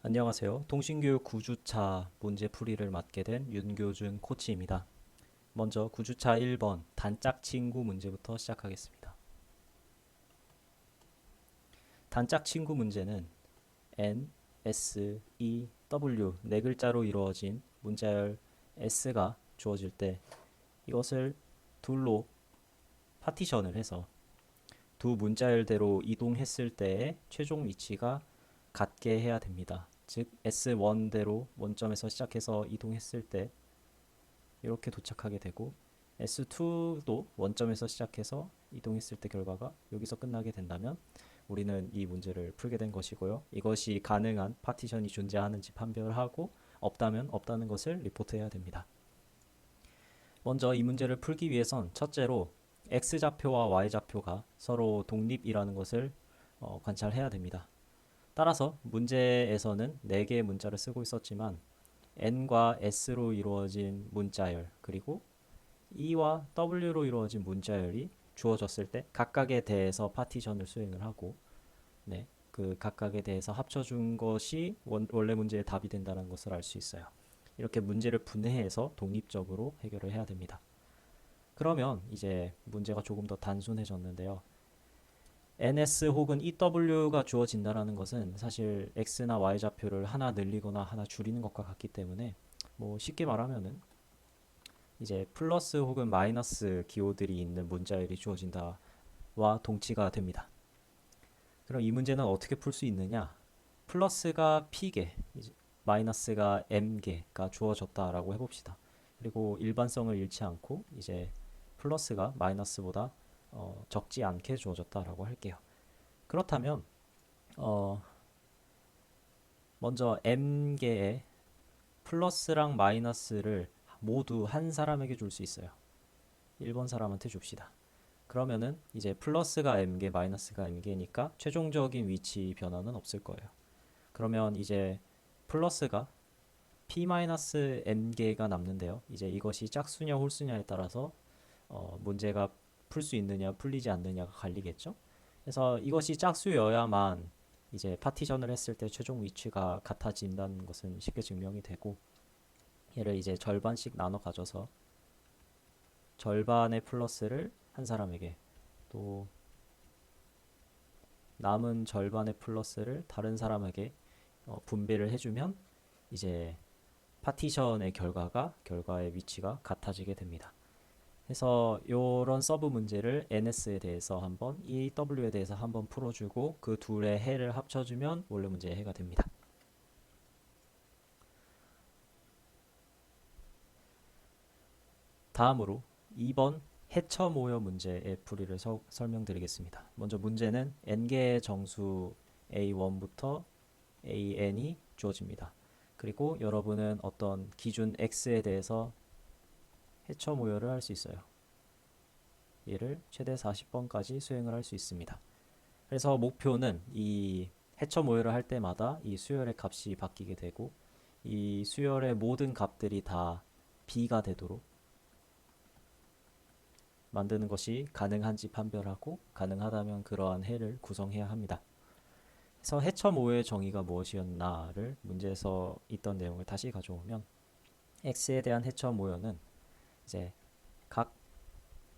안녕하세요. 통신교육 9주차 문제풀이를 맡게 된 윤교준 코치입니다. 먼저 9주차 1번 단짝 친구 문제부터 시작하겠습니다. 단짝 친구 문제는 N, S, E, W 네 글자로 이루어진 문자열 S가 주어질 때 이것을 둘로 파티션을 해서 두 문자열대로 이동했을 때의 최종 위치가 같게 해야 됩니다. 즉 S1대로 원점에서 시작해서 이동했을 때 이렇게 도착하게 되고 S2도 원점에서 시작해서 이동했을 때 결과가 여기서 끝나게 된다면 우리는 이 문제를 풀게 된 것이고요. 이것이 가능한 파티션이 존재하는지 판별하고 없다면 없다는 것을 리포트해야 됩니다. 먼저 이 문제를 풀기 위해선 첫째로 X좌표와 Y좌표가 서로 독립이라는 것을 관찰해야 됩니다. 따라서 문제에서는 4개의 문자를 쓰고 있었지만 N과 S로 이루어진 문자열 그리고 E와 W로 이루어진 문자열이 주어졌을 때 각각에 대해서 파티션을 수행을 하고 그 각각에 대해서 합쳐준 것이 원래 문제의 답이 된다는 것을 알 수 있어요. 이렇게 문제를 분해해서 독립적으로 해결을 해야 됩니다. 그러면 이제 문제가 조금 더 단순해졌는데요. NS 혹은 EW가 주어진다는 것은 사실 X나 Y 좌표를 하나 늘리거나 하나 줄이는 것과 같기 때문에 쉽게 말하면은 이제 플러스 혹은 마이너스 기호들이 있는 문자열이 주어진다와 동치가 됩니다. 그럼 이 문제는 어떻게 풀 수 있느냐? 플러스가 P개, 마이너스가 M개가 주어졌다라고 해봅시다. 그리고 일반성을 잃지 않고 이제 플러스가 마이너스보다 적지 않게 주어졌다라고 할게요. 그렇다면 어, 먼저 M개의 플러스랑 마이너스를 모두 한 사람에게 줄 수 있어요. 1번 사람한테 줍시다. 그러면은 이제 플러스가 M개, 마이너스가 M개니까 최종적인 위치 변화는 없을 거예요. 그러면 이제 플러스가 P-M개가 남는데요. 이제 이것이 짝수냐 홀수냐에 따라서 문제가 풀 수 있느냐 풀리지 않느냐가 갈리겠죠. 그래서 이것이 짝수여야만 이제 파티션을 했을 때 최종 위치가 같아진다는 것은 쉽게 증명이 되고 얘를 이제 절반씩 나눠 가져서 절반의 플러스를 한 사람에게 또 남은 절반의 플러스를 다른 사람에게 분배를 해주면 이제 파티션의 결과의 위치가 같아지게 됩니다. 그래서 이런 서브 문제를 NS에 대해서 한번, EW에 대해서 한번 풀어주고 그 둘의 해를 합쳐주면 원래 문제의 해가 됩니다. 다음으로 2번 해처 모여 문제의 풀이를 설명드리겠습니다. 먼저 문제는 n개의 정수 a1부터 an이 주어집니다. 그리고 여러분은 어떤 기준 x에 대해서 해처 모여를 할 수 있어요. 얘를 최대 40번까지 수행을 할 수 있습니다. 그래서 목표는 이 해처 모여를 할 때마다 이 수열의 값이 바뀌게 되고 이 수열의 모든 값들이 다 b가 되도록 만드는 것이 가능한지 판별하고 가능하다면 그러한 해를 구성해야 합니다. 그래서 해처 모여의 정의가 무엇이었나를 문제에서 있던 내용을 다시 가져오면 x에 대한 해처 모여는 이제 각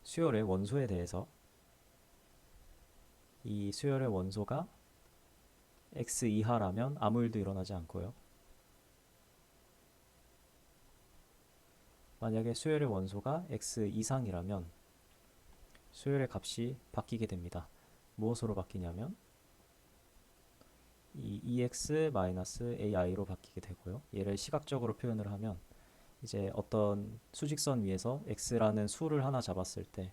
수열의 원소에 대해서 이 수열의 원소가 x 이하라면 아무 일도 일어나지 않고요. 만약에 수열의 원소가 x 이상이라면 수열의 값이 바뀌게 됩니다. 무엇으로 바뀌냐면 이 EX-AI로 바뀌게 되고요. 얘를 시각적으로 표현을 하면 이제 어떤 수직선 위에서 X라는 수를 하나 잡았을 때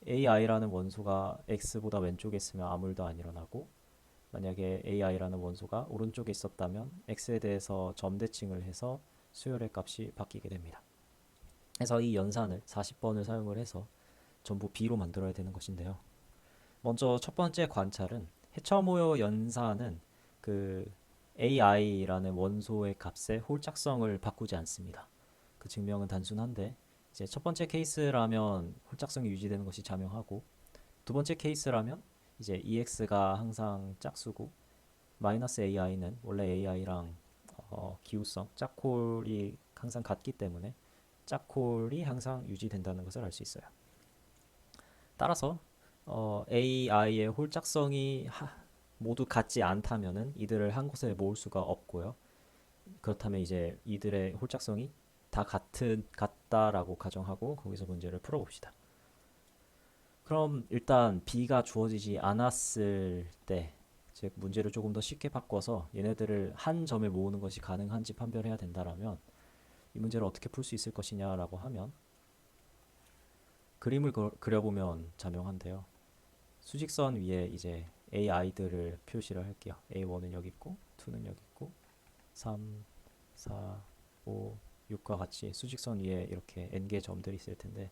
AI라는 원소가 X보다 왼쪽에 있으면 아무 일도 안 일어나고 만약에 AI라는 원소가 오른쪽에 있었다면 X에 대해서 점대칭을 해서 수열의 값이 바뀌게 됩니다. 그래서 이 연산을 40번을 사용을 해서 전부 B로 만들어야 되는 것인데요. 먼저 첫 번째 관찰은 해처모여 연산은 그 AI라는 원소의 값의 홀짝성을 바꾸지 않습니다. 그 증명은 단순한데 이제 첫 번째 케이스라면 홀짝성이 유지되는 것이 자명하고 두 번째 케이스라면 이제 EX가 항상 짝수고 -ai는 원래 ai랑 기호성 짝콜이 항상 같기 때문에 짝콜이 항상 유지된다는 것을 알 수 있어요. 따라서 ai의 홀짝성이 모두 같지 않다면은 이들을 한 곳에 모을 수가 없고요. 그렇다면 이제 이들의 홀짝성이 다 같다라고 가정하고 거기서 문제를 풀어봅시다. 그럼 일단 b가 주어지지 않았을 때, 즉 문제를 조금 더 쉽게 바꿔서 얘네들을 한 점에 모으는 것이 가능한지 판별해야 된다라면 이 문제를 어떻게 풀 수 있을 것이냐라고 하면 그림을 그려보면 자명한데요. 수직선 위에 이제 ai들을 표시를 할게요. a1은 여기 있고 2는 여기 있고 3, 4, 5, 6과 같이 수직선 위에 이렇게 n개의 점들이 있을 텐데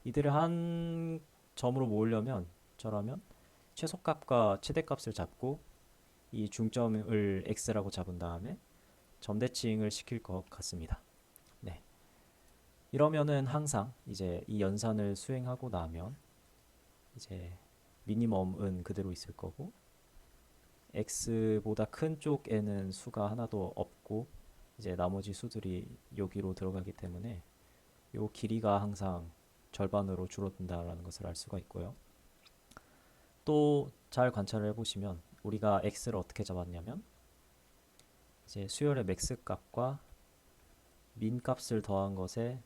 이들을 한 점으로 모으려면 저라면 최소값과 최대값을 잡고 이 중점을 x라고 잡은 다음에 점대칭을 시킬 것 같습니다. 네. 이러면은 항상 이제 이 연산을 수행하고 나면 이제 미니멈은 그대로 있을 거고 x보다 큰 쪽에는 수가 하나도 없고 이제 나머지 수들이 여기로 들어가기 때문에 요 길이가 항상 절반으로 줄어든다라는 것을 알 수가 있고요. 또 잘 관찰을 해보시면 우리가 x를 어떻게 잡았냐면 이제 수열의 맥스 값과 민 값을 더한 것의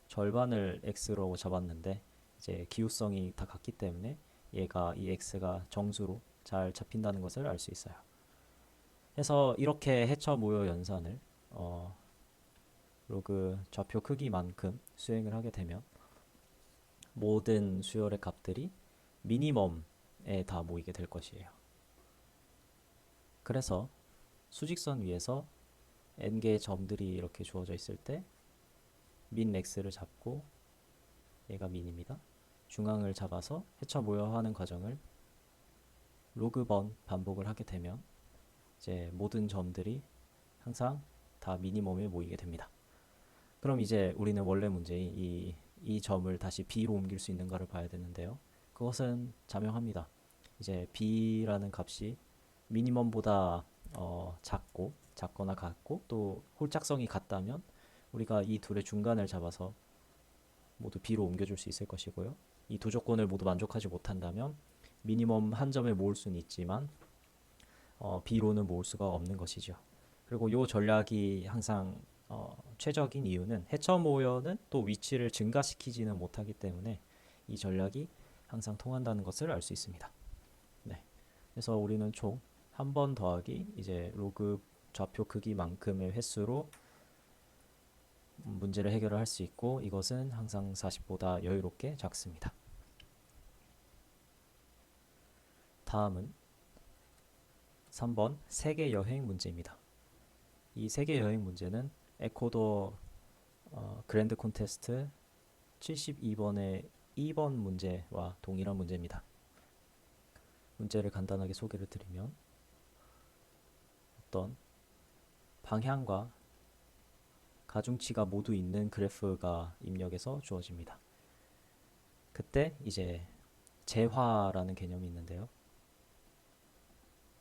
절반을 x로 잡았는데 이제 기호성이 다 같기 때문에 얘가 이 x가 정수로 잘 잡힌다는 것을 알 수 있어요. 그래서 이렇게 해처 모여 연산을 로그 좌표 크기만큼 수행을 하게 되면 모든 수열의 값들이 미니멈에 다 모이게 될 것이에요. 그래서 수직선 위에서 n개의 점들이 이렇게 주어져 있을 때 민 맥스를 잡고 얘가 민입니다. 중앙을 잡아서 해처 모여하는 과정을 로그 번 반복을 하게 되면 이제 모든 점들이 항상 다 미니멈에 모이게 됩니다. 그럼 이제 우리는 원래 문제인 이 점을 다시 b로 옮길 수 있는가를 봐야 되는데요. 그것은 자명합니다. 이제 b라는 값이 미니멈보다 작거나 같고 또 홀짝성이 같다면 우리가 이 둘의 중간을 잡아서 모두 b로 옮겨줄 수 있을 것이고요. 이 두 조건을 모두 만족하지 못한다면 미니멈 한 점에 모을 수는 있지만 b로는 모을 수가 없는 것이죠. 그리고 이 전략이 항상 최적인 이유는 해처 모여는 또 위치를 증가시키지는 못하기 때문에 이 전략이 항상 통한다는 것을 알 수 있습니다. 네. 그래서 우리는 총 한 번 더하기 이제 로그 좌표 크기만큼의 횟수로 문제를 해결을 할 수 있고 이것은 항상 40보다 여유롭게 작습니다. 다음은 3번 세계 여행 문제입니다. 이 세계 여행 문제는 에콰도어 그랜드 콘테스트 72번의 2번 문제와 동일한 문제입니다. 문제를 간단하게 소개를 드리면 어떤 방향과 가중치가 모두 있는 그래프가 입력해서 주어집니다. 그때 이제 재화라는 개념이 있는데요.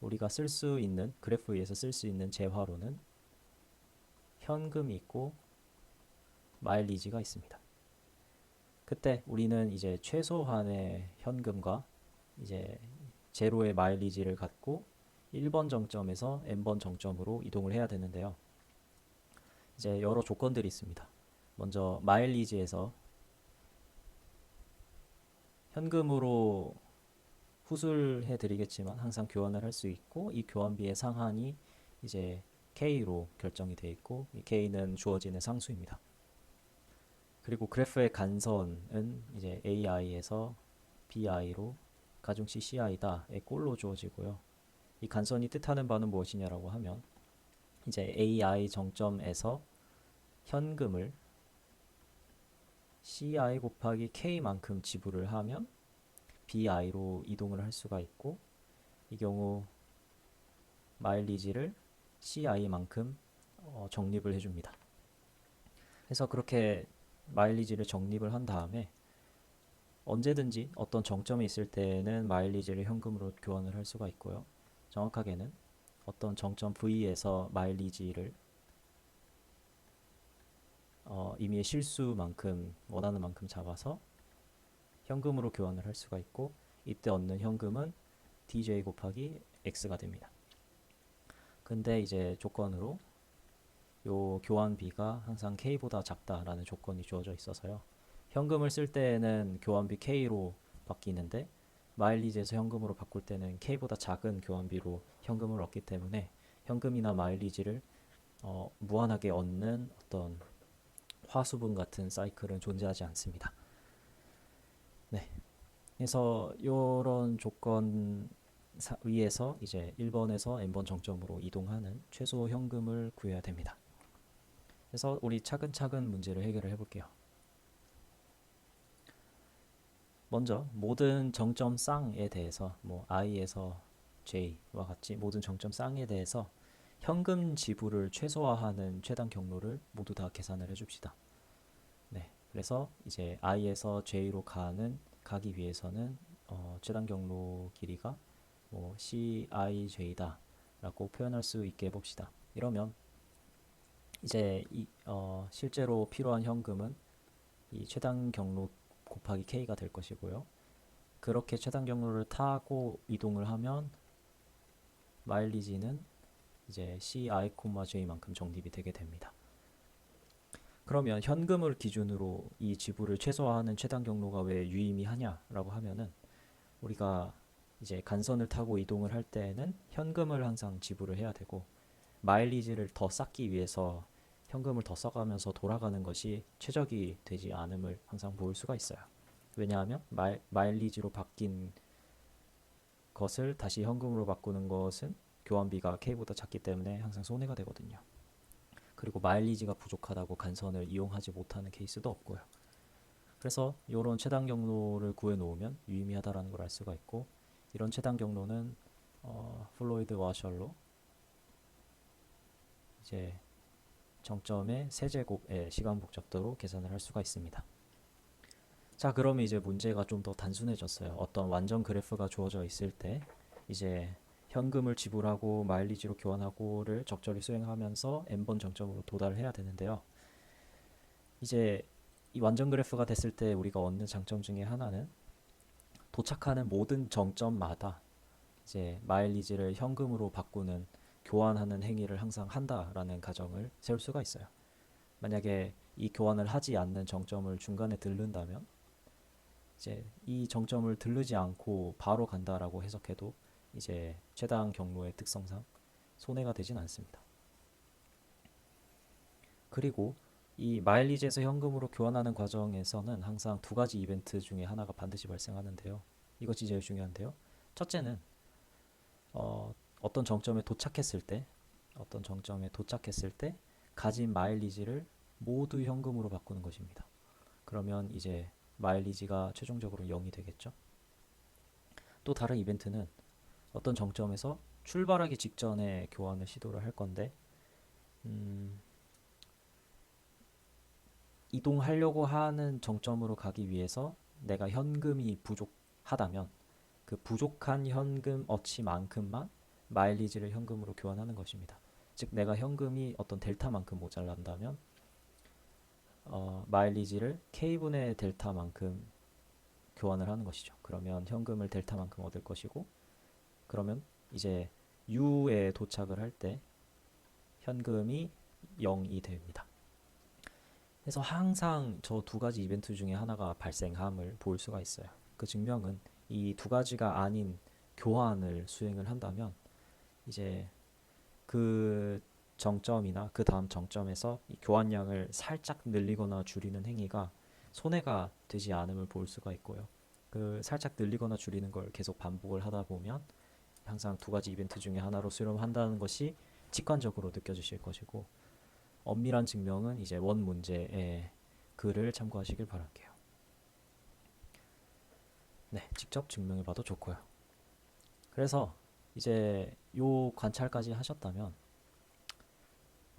우리가 쓸 수 있는 그래프 위에서 쓸 수 있는 재화로는 현금이 있고 마일리지가 있습니다. 그때 우리는 이제 최소한의 현금과 이제 제로의 마일리지를 갖고 1번 정점에서 n번 정점으로 이동을 해야 되는데요. 이제 여러 조건들이 있습니다. 먼저 마일리지에서 현금으로 후술해 드리겠지만 항상 교환을 할 수 있고 이 교환비의 상한이 이제 K로 결정이 되어 있고 이 K는 주어지는 상수입니다. 그리고 그래프의 간선은 이제 AI에서 BI로 가중치 CI다의 꼴로 주어지고요. 이 간선이 뜻하는 바는 무엇이냐라고 하면 이제 AI 정점에서 현금을 CI 곱하기 K만큼 지불을 하면 BI로 이동을 할 수가 있고 이 경우 마일리지를 CI만큼 적립을 해줍니다. 그래서 그렇게 마일리지를 적립을 한 다음에 언제든지 어떤 정점에 있을 때는 마일리지를 현금으로 교환을 할 수가 있고요. 정확하게는 어떤 정점 V에서 마일리지를 임의의 실수만큼 원하는 만큼 잡아서 현금으로 교환을 할 수가 있고, 이때 얻는 현금은 DJ 곱하기 X가 됩니다. 근데 이제 조건으로 요 교환비가 항상 K보다 작다라는 조건이 주어져 있어서요. 현금을 쓸 때는 교환비 K로 바뀌는데 마일리지에서 현금으로 바꿀 때는 K보다 작은 교환비로 현금을 얻기 때문에 현금이나 마일리지를 무한하게 얻는 어떤 화수분 같은 사이클은 존재하지 않습니다. 네. 그래서 이런 조건 위에서 이제 1번에서 n번 정점으로 이동하는 최소 현금을 구해야 됩니다. 그래서 우리 차근차근 문제를 해결을 해볼게요. 먼저 모든 정점 쌍에 대해서 뭐 i에서 j와 같이 모든 정점 쌍에 대해서 현금 지불을 최소화하는 최단 경로를 모두 다 계산을 해줍시다. 네, 그래서 이제 i에서 j로 가기 위해서는 최단 경로 길이가 뭐 CIJ다 라고 표현할 수 있게 해봅시다. 이러면 이제 실제로 필요한 현금은 이 최단 경로 곱하기 K가 될 것이고요. 그렇게 최단 경로를 타고 이동을 하면 마일리지는 이제 CI,J만큼 적립이 되게 됩니다. 그러면 현금을 기준으로 이 지불을 최소화하는 최단 경로가 왜 유의미하냐라고 하면은 우리가 이제 간선을 타고 이동을 할 때에는 현금을 항상 지불을 해야 되고 마일리지를 더 쌓기 위해서 현금을 더 써가면서 돌아가는 것이 최적이 되지 않음을 항상 볼 수가 있어요. 왜냐하면 마일리지로 바뀐 것을 다시 현금으로 바꾸는 것은 교환비가 K보다 작기 때문에 항상 손해가 되거든요. 그리고 마일리지가 부족하다고 간선을 이용하지 못하는 케이스도 없고요. 그래서 이런 최단 경로를 구해 놓으면 유의미하다라는 걸 알 수가 있고, 이런 최단 경로는 플로이드 와셜로 이제 정점의 세제곱의 시간 복잡도로 계산을 할 수가 있습니다. 자, 그러면 이제 문제가 좀 더 단순해졌어요. 어떤 완전 그래프가 주어져 있을 때 이제 현금을 지불하고 마일리지로 교환하고를 적절히 수행하면서 n번 정점으로 도달을 해야 되는데요. 이제 이 완전 그래프가 됐을 때 우리가 얻는 장점 중에 하나는 도착하는 모든 정점마다 이제 마일리지를 현금으로 바꾸는 교환하는 행위를 항상 한다라는 가정을 세울 수가 있어요. 만약에 이 교환을 하지 않는 정점을 중간에 들른다면 이제 이 정점을 들르지 않고 바로 간다라고 해석해도 이제 최단 경로의 특성상 손해가 되진 않습니다. 그리고 이 마일리지에서 현금으로 교환하는 과정에서는 항상 두 가지 이벤트 중에 하나가 반드시 발생하는데요. 이것이 제일 중요한데요. 첫째는 어떤 정점에 도착했을 때 가진 마일리지를 모두 현금으로 바꾸는 것입니다. 그러면 이제 마일리지가 최종적으로 0이 되겠죠. 또 다른 이벤트는 어떤 정점에서 출발하기 직전에 교환을 시도를 할 건데 이동하려고 하는 정점으로 가기 위해서 내가 현금이 부족하다면 그 부족한 현금 어치만큼만 마일리지를 현금으로 교환하는 것입니다. 즉 내가 현금이 어떤 델타만큼 모자란다면 마일리지를 K분의 델타만큼 교환을 하는 것이죠. 그러면 현금을 델타만큼 얻을 것이고, 그러면 이제 U에 도착을 할 때 현금이 0이 됩니다. 그래서 항상 저 두 가지 이벤트 중에 하나가 발생함을 볼 수가 있어요. 그 증명은 이 두 가지가 아닌 교환을 수행을 한다면 이제 그 정점이나 그 다음 정점에서 이 교환량을 살짝 늘리거나 줄이는 행위가 손해가 되지 않음을 볼 수가 있고요. 그 살짝 늘리거나 줄이는 걸 계속 반복을 하다 보면 항상 두 가지 이벤트 중에 하나로 수렴한다는 것이 직관적으로 느껴지실 것이고, 엄밀한 증명은 이제 원 문제의 글을 참고하시길 바랄게요. 네, 직접 증명해 봐도 좋고요. 그래서 이제 요 관찰까지 하셨다면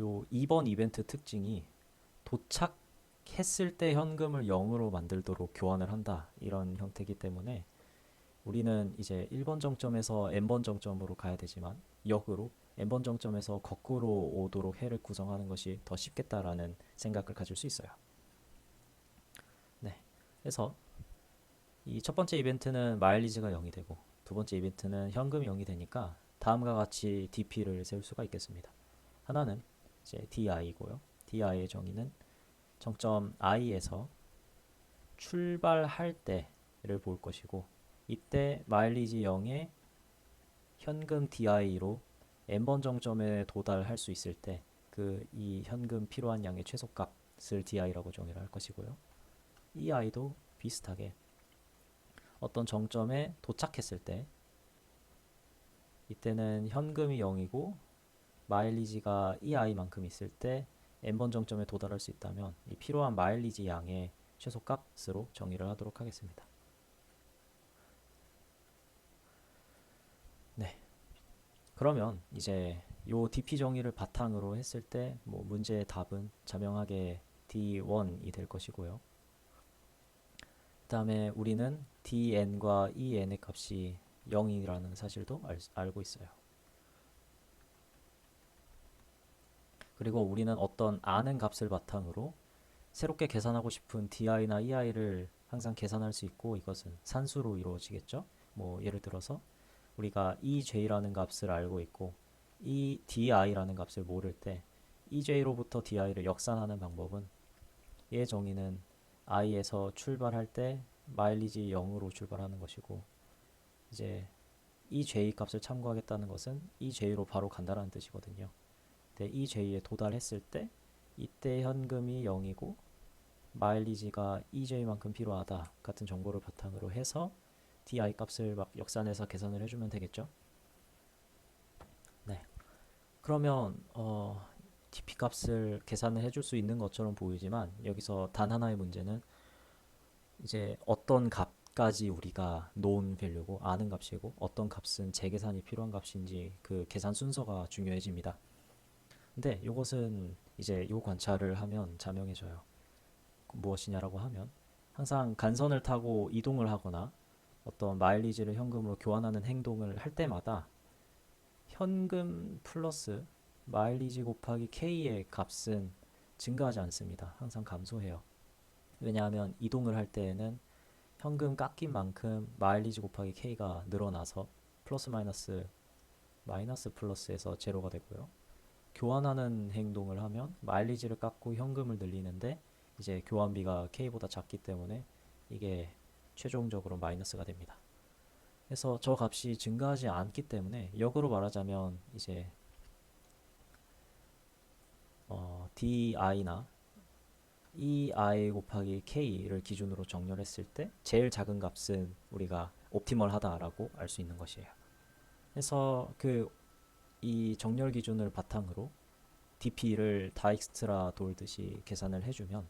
요 2번 이벤트 특징이 도착했을 때 현금을 0으로 만들도록 교환을 한다, 이런 형태이기 때문에 우리는 이제 1번 정점에서 n번 정점으로 가야 되지만 역으로 n번 정점에서 거꾸로 오도록 해를 구성하는 것이 더 쉽겠다라는 생각을 가질 수 있어요. 네. 그래서 이 첫 번째 이벤트는 마일리지가 0이 되고 두 번째 이벤트는 현금이 0이 되니까 다음과 같이 DP를 세울 수가 있겠습니다. 하나는 이제 DI고요. DI의 정의는 정점 I에서 출발할 때를 볼 것이고 이때 마일리지 0에 현금 DI로 n번 정점에 도달할 수 있을 때 그 이 현금 필요한 양의 최소값을 DI라고 정의를 할 것이고요. 이 i도 비슷하게 어떤 정점에 도착했을 때 이때는 현금이 0이고 마일리지가 이 i만큼 있을 때 n번 정점에 도달할 수 있다면 이 필요한 마일리지 양의 최소값으로 정의를 하도록 하겠습니다. 네. 그러면 이제 요 DP 정의를 바탕으로 했을 때 뭐 문제의 답은 자명하게 D1이 될 것이고요. 그 다음에 우리는 dn과 en의 값이 0이라는 사실도 알고 있어요. 그리고 우리는 어떤 아는 값을 바탕으로 새롭게 계산하고 싶은 di나 ei를 항상 계산할 수 있고 이것은 산수로 이루어지겠죠. 뭐 예를 들어서 우리가 ej라는 값을 알고 있고 이 di라는 값을 모를 때 ej로부터 di를 역산하는 방법은 얘의 정의는 i에서 출발할 때 마일리지 0으로 출발하는 것이고 이제 ej 값을 참고하겠다는 것은 ej로 바로 간다는 뜻이거든요. 근데 ej에 도달했을 때 이때 현금이 0이고 마일리지가 ej만큼 필요하다 같은 정보를 바탕으로 해서 di 값을 막 역산해서 계산을 해주면 되겠죠. 네. 그러면 dp 값을 계산을 해줄 수 있는 것처럼 보이지만 여기서 단 하나의 문제는 이제 어떤 값까지 우리가 known value고 아는 값이고 어떤 값은 재계산이 필요한 값인지 그 계산 순서가 중요해집니다. 근데 이것은 이제 요 관찰을 하면 자명해져요. 무엇이냐라고 하면 항상 간선을 타고 이동을 하거나 어떤 마일리지를 현금으로 교환하는 행동을 할 때마다 현금 플러스 마일리지 곱하기 K의 값은 증가하지 않습니다. 항상 감소해요. 왜냐하면 이동을 할 때에는 현금 깎인 만큼 마일리지 곱하기 K가 늘어나서 플러스 마이너스 마이너스 플러스에서 제로가 되고요. 교환하는 행동을 하면 마일리지를 깎고 현금을 늘리는데 이제 교환비가 K보다 작기 때문에 이게 최종적으로 마이너스가 됩니다. 그래서 저 값이 증가하지 않기 때문에 역으로 말하자면 이제 DI나 EI 곱하기 K를 기준으로 정렬했을 때 제일 작은 값은 우리가 옵티멀하다라고 알 수 있는 것이에요. 그래서 그 이 정렬 기준을 바탕으로 DP를 다익스트라 돌듯이 계산을 해주면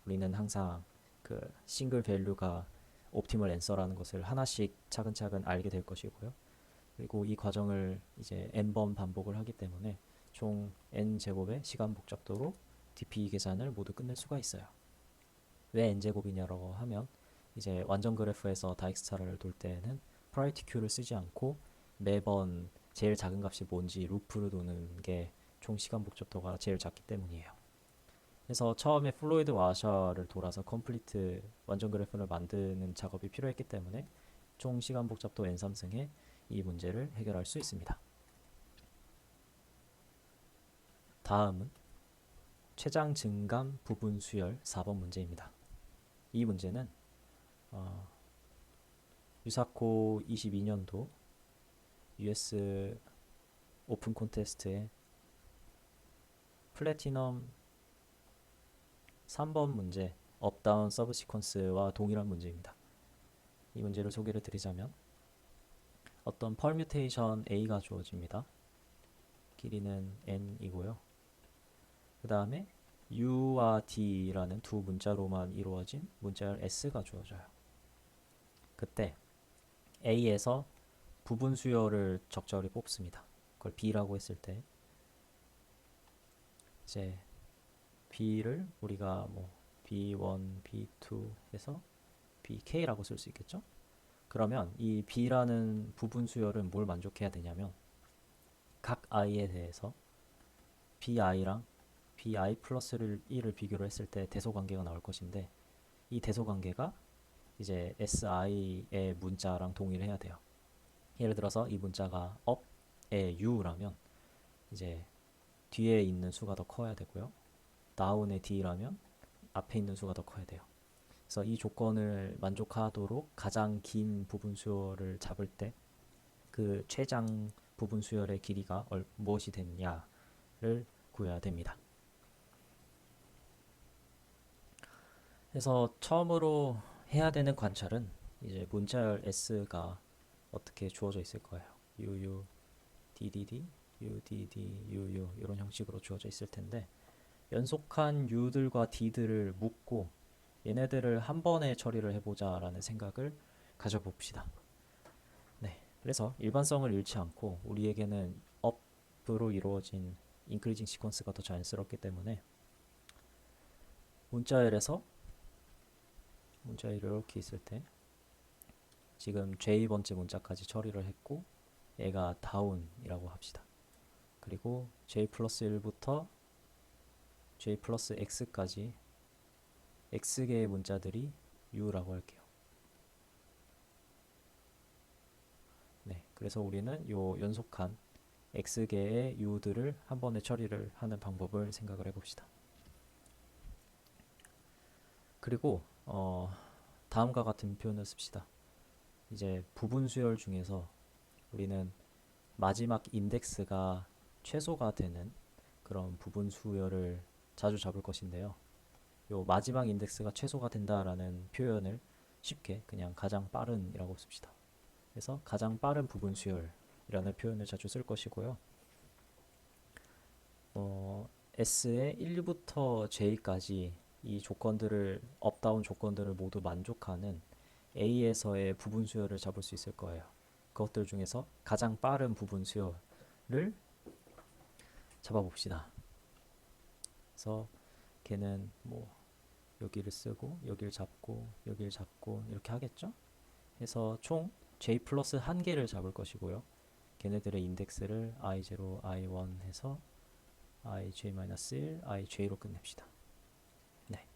우리는 항상 그 싱글 밸류가 옵티멀 앤서라는 것을 하나씩 차근차근 알게 될 것이고요. 그리고 이 과정을 이제 n번 반복을 하기 때문에 총 n제곱의 시간 복잡도로 DP 계산을 모두 끝낼 수가 있어요. 왜 n제곱이냐라고 하면 이제 완전 그래프에서 다익스트라를 돌 때는 프라이티 큐를 쓰지 않고 매번 제일 작은 값이 뭔지 루프를 도는 게 총 시간 복잡도가 제일 작기 때문이에요. 그래서 처음에 플로이드 와셔를 돌아서 컴플리트 완전 그래프를 만드는 작업이 필요했기 때문에 총 시간 복잡도 n3승에 이 문제를 해결할 수 있습니다. 다음은 최장 증감 부분 수열 4번 문제입니다. 이 문제는 유사코 22년도 US 오픈 콘테스트의 플래티넘 3번 문제 업다운 서브 시퀀스와 동일한 문제입니다. 이 문제를 소개를 드리자면 어떤 펄뮤테이션 A가 주어집니다. 길이는 n이고요. 그 다음에 U와 D라는 두 문자로만 이루어진 문자열 S가 주어져요. 그때 A에서 부분 수열을 적절히 뽑습니다. 그걸 B라고 했을 때 이제 B를 우리가 뭐 B1, B2 해서 BK라고 쓸 수 있겠죠? 그러면 이 B라는 부분 수열은 뭘 만족해야 되냐면 각 i에 대해서 bi랑 bi 플러스 1을 비교를 했을 때 대소관계가 나올 것인데 이 대소관계가 이제 si의 문자랑 동일해야 돼요. 예를 들어서 이 문자가 up의 u라면 이제 뒤에 있는 수가 더 커야 되고요. down의 d라면 앞에 있는 수가 더 커야 돼요. 그래서 이 조건을 만족하도록 가장 긴 부분 수열을 잡을 때 그 최장 부분 수열의 길이가 무엇이 됐냐를 구해야 됩니다. 그래서 처음으로 해야 되는 관찰은 이제 문자열 s가 어떻게 주어져 있을 거예요. uu, ddd, udd, uu 이런 형식으로 주어져 있을 텐데 연속한 u들과 d들을 묶고 얘네들을 한 번에 처리를 해보자 라는 생각을 가져봅시다. 네, 그래서 일반성을 잃지 않고 우리에게는 up으로 이루어진 인크리징 시퀀스가 더 자연스럽기 때문에 문자열에서 문자열이 이렇게 있을 때 지금 J번째 문자까지 처리를 했고 얘가 다운이라고 합시다. 그리고 J 플러스 1부터 J 플러스 X까지 X개의 문자들이 U라고 할게요. 네, 그래서 우리는 요 연속한 X개의 U들을 한 번에 처리를 하는 방법을 생각을 해봅시다. 그리고 다음과 같은 표현을 씁시다. 이제 부분 수열 중에서 우리는 마지막 인덱스가 최소가 되는 그런 부분 수열을 자주 잡을 것인데요. 요 마지막 인덱스가 최소가 된다라는 표현을 쉽게 그냥 가장 빠른이라고 씁시다. 그래서 가장 빠른 부분 수열이라는 표현을 자주 쓸 것이고요. S의 1부터 J까지 이 조건들을 업다운 조건들을 모두 만족하는 A에서의 부분 수열을 잡을 수 있을 거예요. 그것들 중에서 가장 빠른 부분 수열을 잡아봅시다. 그래서 걔는 뭐 여기를 쓰고 여기를 잡고 여기를 잡고 이렇게 하겠죠? 그래서 총 J 플러스 한 개를 잡을 것이고요. 걔네들의 인덱스를 i0, i1 해서 ij-1, ij로 끝냅시다. 네.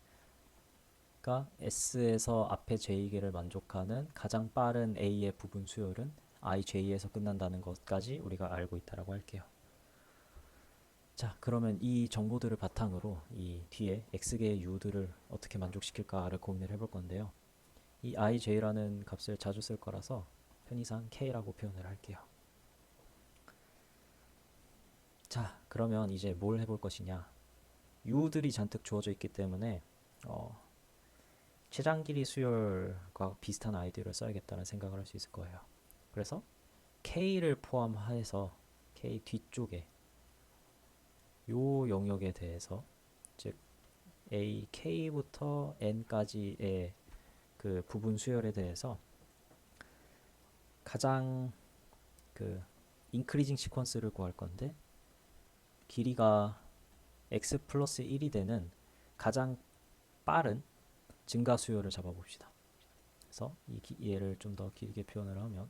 그러니까 S에서 앞에 J개를 만족하는 가장 빠른 A의 부분 수열은 ij에서 끝난다는 것까지 우리가 알고 있다라고 할게요. 자, 그러면 이 정보들을 바탕으로 이 뒤에 X개의 U들을 어떻게 만족시킬까를 고민을 해볼 건데요. 이 ij라는 값을 자주 쓸 거라서 편의상 k라고 표현을 할게요. 자, 그러면 이제 뭘 해볼 것이냐. U들이 잔뜩 주어져 있기 때문에 최장 길이 수열과 비슷한 아이디어를 써야겠다는 생각을 할 수 있을 거예요. 그래서 k를 포함해서 k 뒤쪽에 요 영역에 대해서 즉 a k부터 n까지의 그 부분 수열에 대해서 가장 그 인크리징 시퀀스를 구할 건데 길이가 x 플러스 1이 되는 가장 빠른 증가 수열을 잡아봅시다. 그래서 얘를 좀 더 길게 표현을 하면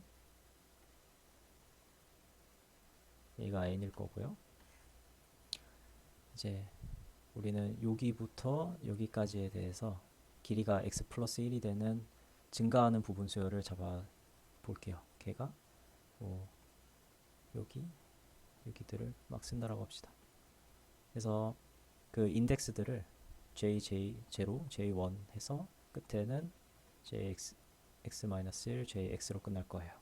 얘가 n일 거고요. 이제 우리는 여기부터 여기까지에 대해서 길이가 x 플러스 1이 되는 증가하는 부분 수열을 잡아 볼게요. 걔가 여기들을 막 쓴다라고 합시다. 그래서 그 인덱스들을 j0, j1 해서 끝에는 jx, x-1, jx로 끝날 거예요.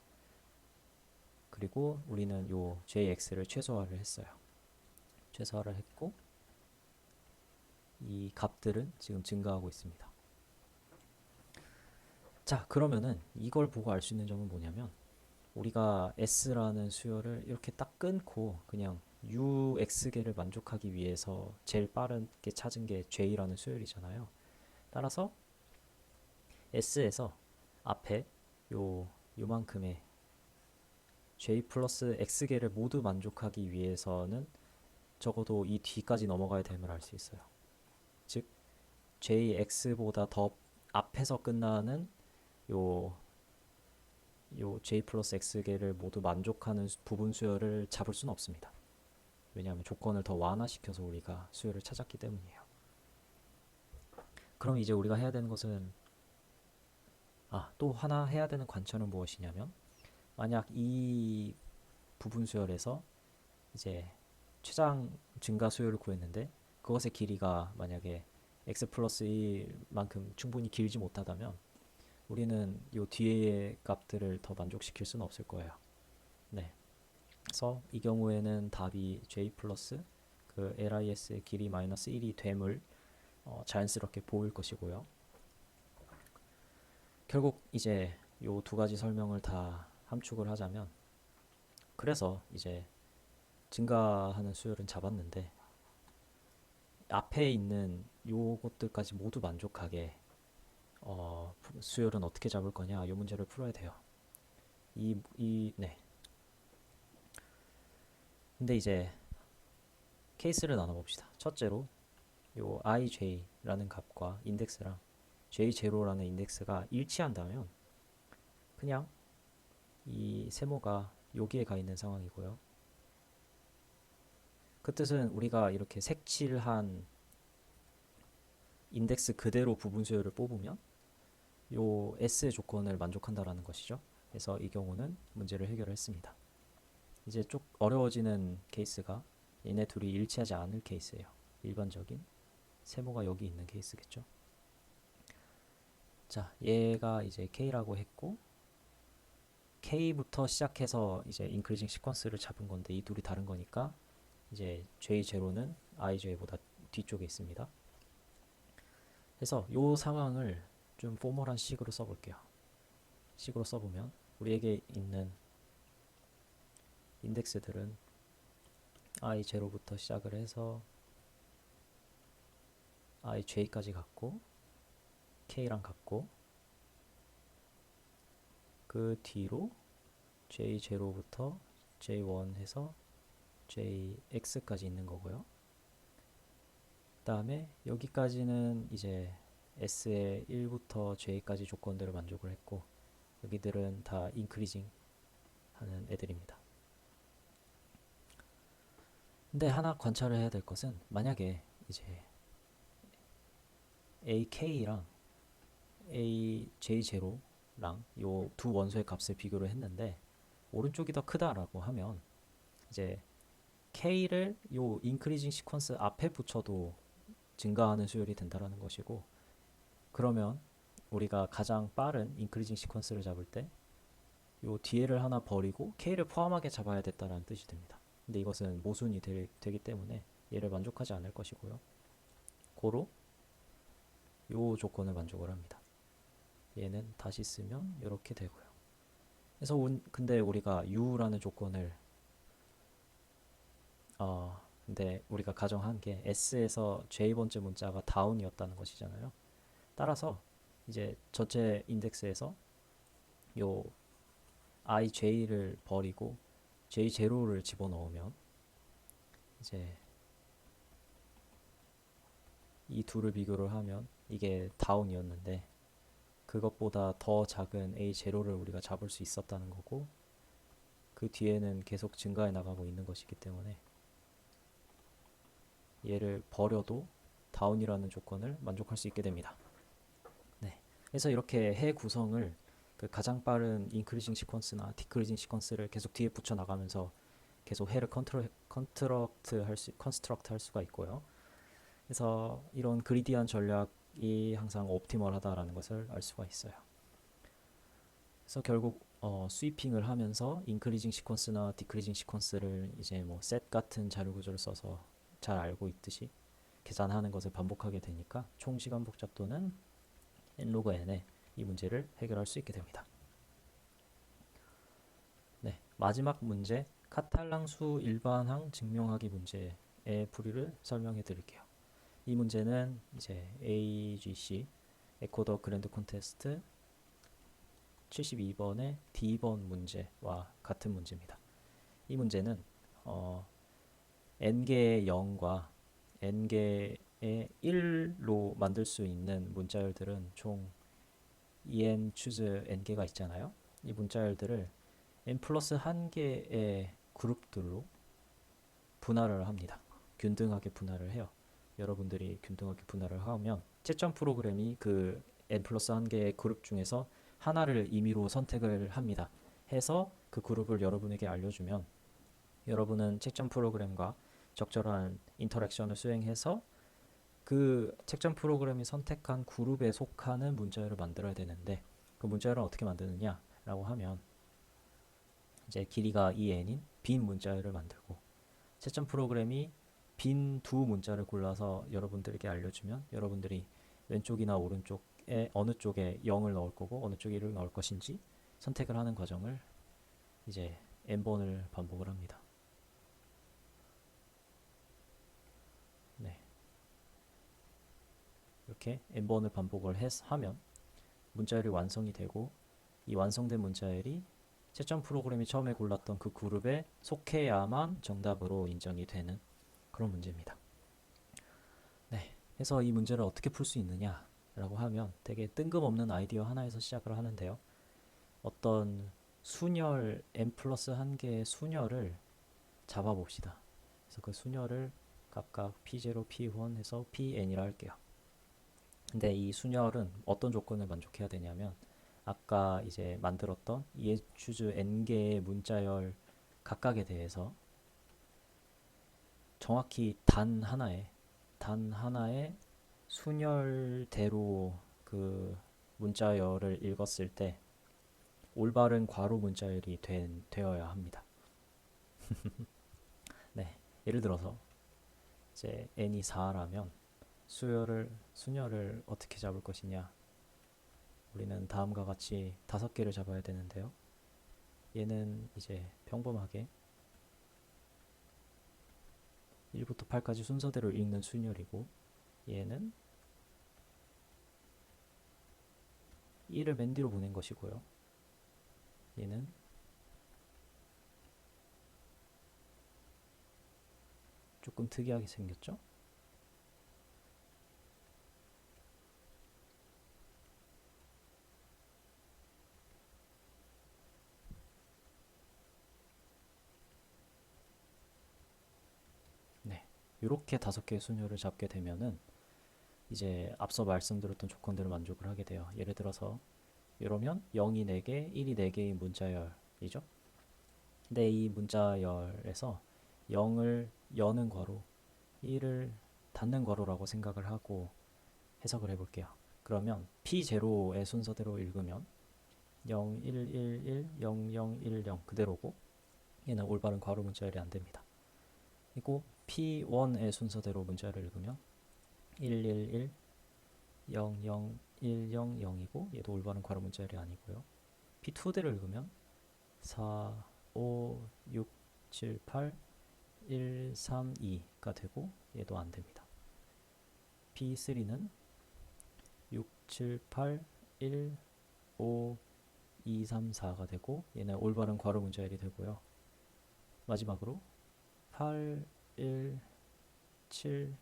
그리고 우리는 요 jx를 최소화를 했어요. 최소화를 했고 이 값들은 지금 증가하고 있습니다. 자, 그러면은 이걸 보고 알 수 있는 점은 뭐냐면 우리가 s라는 수열을 이렇게 딱 끊고 그냥 ux개를 만족하기 위해서 제일 빠르게 찾은 게 j라는 수열이잖아요. 따라서 s에서 앞에 요만큼의 j 플러스 x개를 모두 만족하기 위해서는 적어도 이 뒤까지 넘어가야 됨을 알 수 있어요. 즉 jx보다 더 앞에서 끝나는 요 요 j 플러스 x개를 모두 만족하는 부분 수열을 잡을 수는 없습니다. 왜냐하면 조건을 더 완화시켜서 우리가 수열을 찾았기 때문이에요. 그럼 이제 우리가 해야 되는 것은 또 하나 해야 되는 관찰은 무엇이냐면, 만약 이 부분 수열에서 이제 최장 증가 수열을 구했는데 그것의 길이가 만약에 x 플러스 1만큼 충분히 길지 못하다면 우리는 요 뒤의 값들을 더 만족시킬 수는 없을 거예요. 네. 그래서 이 경우에는 답이 j 플러스 그 lis의 길이 마이너스 1이 됨을 자연스럽게 보일 것이고요. 결국 이제 요 두 가지 설명을 다 함축을 하자면, 그래서 이제 증가하는 수열은 잡았는데 앞에 있는 요것들까지 모두 만족하게 수열은 어떻게 잡을 거냐, 이 문제를 풀어야 돼요. 네. 근데 이제 케이스를 나눠봅시다. 첫째로 요 ij라는 값과 인덱스랑 j0라는 인덱스가 일치한다면 그냥 이 세모가 여기에 가 있는 상황이고요. 그 뜻은 우리가 이렇게 색칠한 인덱스 그대로 부분 수열을 뽑으면 요 S의 조건을 만족한다라는 것이죠. 그래서 이 경우는 문제를 해결했습니다. 이제 좀 어려워지는 케이스가 얘네 둘이 일치하지 않을 케이스예요. 일반적인 세모가 여기 있는 케이스겠죠. 자, 얘가 이제 K라고 했고 K부터 시작해서 이제 인크리징 시퀀스를 잡은 건데 이 둘이 다른 거니까 이제 J0는 IJ보다 뒤쪽에 있습니다. 그래서 이 상황을 좀 포멀한 식으로 써볼게요. 식으로 써보면 우리에게 있는 인덱스들은 I0부터 시작을 해서 IJ까지 같고 K랑 같고, 그 뒤로 J0부터 J1 해서 JX까지 있는 거고요. 그 다음에 여기까지는 이제 S의 1부터 J까지 조건들을 만족을 했고, 여기들은 다 인크리징 하는 애들입니다. 근데 하나 관찰을 해야 될 것은, 만약에 이제 AK랑 AJ0랑 요 두 원소의 값을 비교를 했는데 오른쪽이 더 크다라고 하면 이제 K를 요 인크리징 시퀀스 앞에 붙여도 증가하는 수열이 된다라는 것이고, 그러면 우리가 가장 빠른 인크리징 시퀀스를 잡을 때 요 뒤에를 하나 버리고 K를 포함하게 잡아야 됐다라는 뜻이 됩니다. 근데 이것은 모순이 되기 때문에 얘를 만족하지 않을 것이고요. 고로 요 조건을 만족을 합니다. 얘는 다시 쓰면 이렇게 되고요. 그래서 근데 우리가 U라는 조건을 근데 우리가 가정한 게 S에서 J번째 문자가 다운이었다는 것이잖아요. 따라서 이제 전체 인덱스에서 요 IJ를 버리고 J0를 집어넣으면 이제 이 둘을 비교를 하면 이게 다운이었는데 그것보다 더 작은 A0를 우리가 잡을 수 있었다는 거고, 그 뒤에는 계속 증가해 나가고 있는 것이기 때문에 얘를 버려도 다운이라는 조건을 만족할 수 있게 됩니다. 네. 그래서 이렇게 해 구성을 그 가장 빠른 인크리징 시퀀스나 디크리징 시퀀스를 계속 뒤에 붙여 나가면서 계속 해를 컨스트럭트 할 수가 있고요. 그래서 이런 그리디한 전략이 항상 옵티멀하다라는 것을 알 수가 있어요. 그래서 결국 스위핑을 하면서 인크리징 시퀀스나 디크리징 시퀀스를 이제 뭐 셋 같은 자료 구조를 써서 잘 알고 있듯이 계산하는 것을 반복하게 되니까 총 시간 복잡도는 n 로그 n에 이 문제를 해결할 수 있게 됩니다. 네, 마지막 문제, 카탈랑수 일반항 증명하기 문제의 풀이를 설명해 드릴게요. 이 문제는 이제 AGC 에코더 그랜드 콘테스트 72번의 D번 문제와 같은 문제입니다. 이 문제는 n개의 0과 n개의 1로 만들 수 있는 문자열들은 총 en choose n개가 있잖아요. 이 문자열들을 n 플러스 한 개의 그룹들로 분할을 합니다. 균등하게 분할을 해요. 여러분들이 균등하게 분할을 하면 채점 프로그램이 그 n 플러스 한 개의 그룹 중에서 하나를 임의로 선택을 합니다. 해서 그 그룹을 여러분에게 알려주면 여러분은 채점 프로그램과 적절한 인터랙션을 수행해서 그 채점 프로그램이 선택한 그룹에 속하는 문자열을 만들어야 되는데 그 문자열은 어떻게 만드느냐라고 하면 이제 길이가 2n인 빈 문자열을 만들고 채점 프로그램이 빈 두 문자를 골라서 여러분들에게 알려주면 여러분들이 왼쪽이나 오른쪽에 어느 쪽에 0을 넣을 거고 어느 쪽에 1을 넣을 것인지 선택을 하는 과정을 이제 n번을 반복을 합니다. 네, 이렇게 n번을 반복을 하면 문자열이 완성이 되고 이 완성된 문자열이 채점 프로그램이 처음에 골랐던 그 그룹에 속해야만 정답으로 인정이 되는 그런 문제입니다. 네, 그래서 이 문제를 어떻게 풀 수 있느냐라고 하면 되게 뜬금없는 아이디어 하나에서 시작을 하는데요. 어떤 순열 n 플러스 한 개의 순열을 잡아봅시다. 그래서 그 순열을 각각 p0, p1 해서 pn이라 할게요. 근데 이 순열은 어떤 조건을 만족해야 되냐면 아까 이제 만들었던 예추주 n개의 문자열 각각에 대해서 정확히 단 하나의 순열대로 그 문자열을 읽었을 때 올바른 괄호 문자열이 되어야 합니다. 네, 예를 들어서 이제 n이 4라면 순열을 어떻게 잡을 것이냐? 우리는 다음과 같이 5개를 잡아야 되는데요. 얘는 이제 평범하게 1부터 8까지 순서대로 읽는 순열이고 얘는 1을 맨 뒤로 보낸 것이고요. 얘는 조금 특이하게 생겼죠? 네, 이렇게 5개의 순열을 잡게 되면은 이제 앞서 말씀드렸던 조건들을 만족을 하게 돼요. 예를 들어서 이러면 0이 4개, 1이 4개의 문자열이죠. 근데 이 문자열에서 0을 여는 괄호, 1을 닫는 괄호라고 생각을 하고 해석을 해볼게요. 그러면 P0의 순서대로 읽으면 0, 1, 1, 1, 0, 0, 1, 0 그대로고 얘는 올바른 괄호 문자열이 안 됩니다. 그리고 P1의 순서대로 문자열을 읽으면 1, 1, 1, 0, 0, 1, 0, 0이고 얘도 올바른 괄호 문자열이 아니고요. P2대로 읽으면 4, 5, 6, 7, 8, 1, 3, 2가 되고 얘도 안 됩니다. P3는 6, 7, 8, 1, 5, 2, 3, 4가 되고 얘는 올바른 괄호 문자열이 되고요. 마지막으로 8, 1, 7,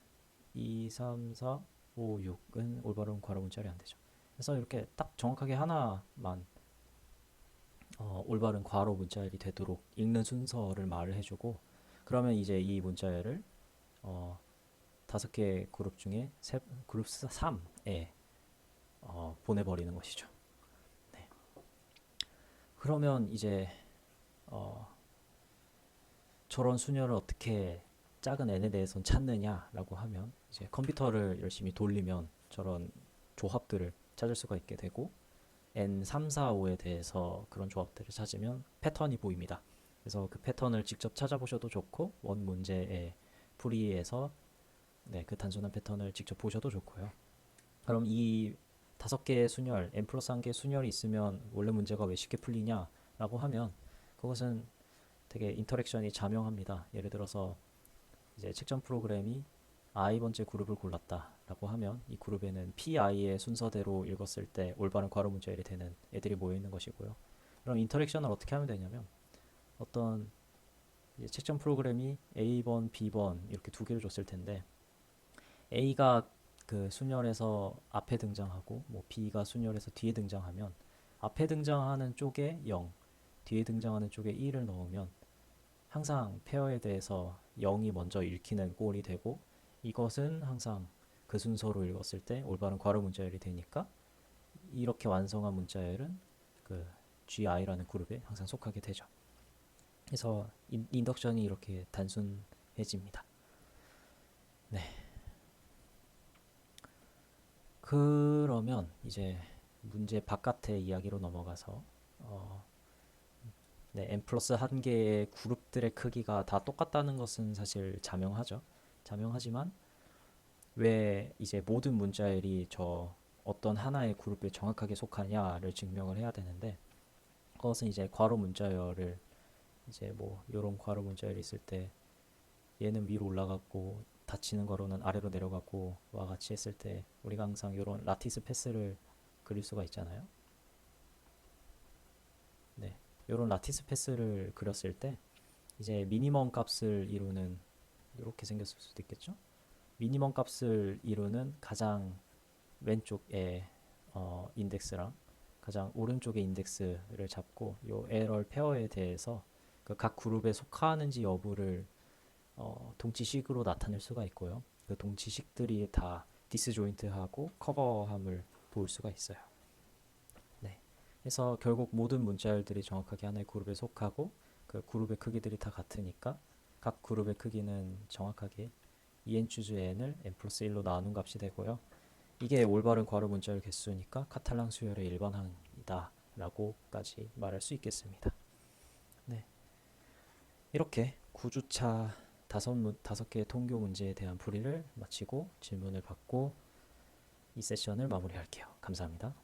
2, 3, 4, 5, 6은 올바른 괄호 문자열이 안 되죠. 그래서 이렇게 딱 정확하게 하나만 올바른 괄호 문자열이 되도록 읽는 순서를 말을 해주고 그러면 이제 이 문자열을 5개 그룹 중에 그룹 3에 보내버리는 것이죠. 네. 그러면 이제 저런 순열을 어떻게 작은 n에 대해서는 찾느냐라고 하면 이제 컴퓨터를 열심히 돌리면 저런 조합들을 찾을 수가 있게 되고 n 3, 4, 5에 대해서 그런 조합들을 찾으면 패턴이 보입니다. 그래서 그 패턴을 직접 찾아보셔도 좋고 원 문제의 풀이에서 네, 그 단순한 패턴을 직접 보셔도 좋고요. 그럼 이 5개의 순열, n 플러스 1개의 순열이 있으면 원래 문제가 왜 쉽게 풀리냐라고 하면 그것은 되게 인터랙션이 자명합니다. 예를 들어서 이제 책점 프로그램이 i번째 그룹을 골랐다라고 하면 이 그룹에는 pi의 순서대로 읽었을 때 올바른 괄호 문자열이 되는 애들이 모여 있는 것이고요. 그럼 인터랙션을 어떻게 하면 되냐면 어떤 책점 프로그램이 a번, b번 이렇게 2개를 줬을 텐데 a가 그 순열에서 앞에 등장하고 뭐 b가 순열에서 뒤에 등장하면 앞에 등장하는 쪽에 0, 뒤에 등장하는 쪽에 1을 넣으면 항상 페어에 대해서 0이 먼저 읽히는 꼴이 되고, 이것은 항상 그 순서로 읽었을 때 올바른 괄호 문자열이 되니까 이렇게 완성한 문자열은 그 GI라는 그룹에 항상 속하게 되죠. 그래서 인덕션이 이렇게 단순해집니다. 네. 그러면 이제 문제 바깥의 이야기로 넘어가서 네, n 플러스 한 개의 그룹들의 크기가 다 똑같다는 것은 사실 자명하죠. 자명하지만 왜 이제 모든 문자열이 저 어떤 하나의 그룹에 정확하게 속하냐를 증명을 해야 되는데, 그것은 이제 괄호 문자열을 이제 뭐 이런 괄호 문자열이 있을 때 얘는 위로 올라가고 닫히는 괄호는 아래로 내려가고 와 같이 했을 때 우리가 항상 이런 라티스 패스를 그릴 수가 있잖아요. 네, 이런 라티스 패스를 그렸을 때 이제 미니멈 값을 이루는, 이렇게 생겼을 수도 있겠죠. 미니멈 값을 이루는 가장 왼쪽의 인덱스랑 가장 오른쪽의 인덱스를 잡고 이 에럴 페어에 대해서 그 각 그룹에 속하는지 여부를 동치식으로 나타낼 수가 있고요. 그 동치식들이 다 디스조인트하고 커버함을 볼 수가 있어요. 네. 그래서 결국 모든 문자열들이 정확하게 하나의 그룹에 속하고 그 그룹의 크기들이 다 같으니까 각 그룹의 크기는 정확하게 en 추즈 n을 n 플러스 1로 나눈 값이 되고요. 이게 올바른 괄호 문자열 개수니까 카탈랑 수열의 일반항이다 라고까지 말할 수 있겠습니다. 네. 이렇게 9주차 다섯 개의 통교 문제에 대한 풀이를 마치고 질문을 받고 이 세션을 마무리할게요. 감사합니다.